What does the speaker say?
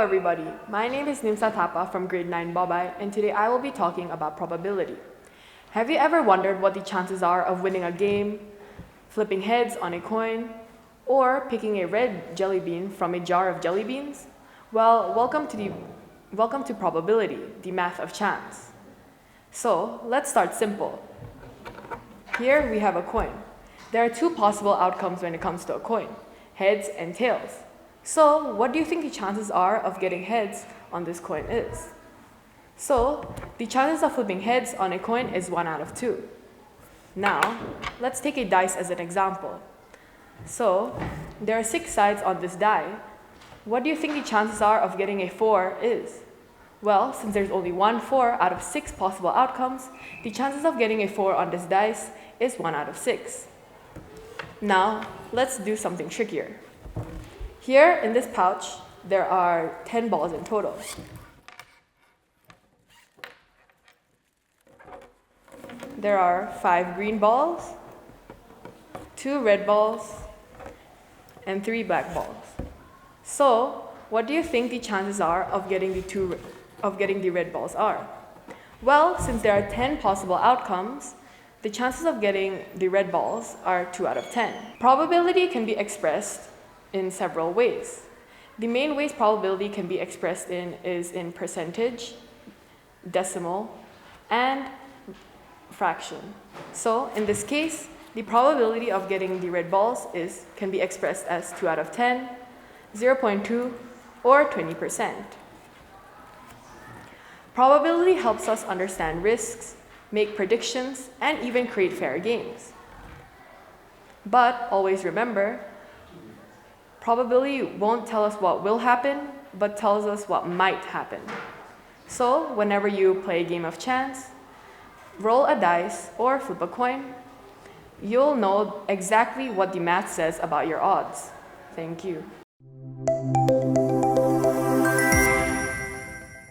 everybody, my name is Nimsa Thapa from grade 9 Bobai, and today I will be talking about probability. Have you ever wondered what the chances are of winning a game, flipping heads on a coin, or picking a red jelly bean from a jar of jelly beans? Well, welcome to probability, the math of chance. So let's start simple. Here we have a coin. There are two possible outcomes when it comes to a coin, heads and tails. So what do you think the chances are of getting heads on this coin is? So the chances of flipping heads on a coin is 1 out of 2. Now let's take a dice as an example. So there are 6 sides on this die. What do you think the chances are of getting a 4 is? Well, since there's only one 4 out of 6 possible outcomes, the chances of getting a 4 on this dice is 1 out of 6. Now let's do something trickier. Here in this pouch, there are 10 balls in total. There are 5 green balls, 2 red balls, and 3 black balls. So, what do you think the chances are of getting the red balls are? Well, since there are 10 possible outcomes, the chances of getting the red balls are 2 out of 10. Probability can be expressed in several ways. The main ways probability can be expressed is in percentage, decimal, and fraction. So in this case, the probability of getting the red balls can be expressed as 2 out of 10, 0.2, or 20%. Probability helps us understand risks, make predictions, and even create fair games. But always remember, probability won't tell us what will happen, but tells us what might happen. So whenever you play a game of chance, roll a dice or flip a coin, you'll know exactly what the math says about your odds. Thank you.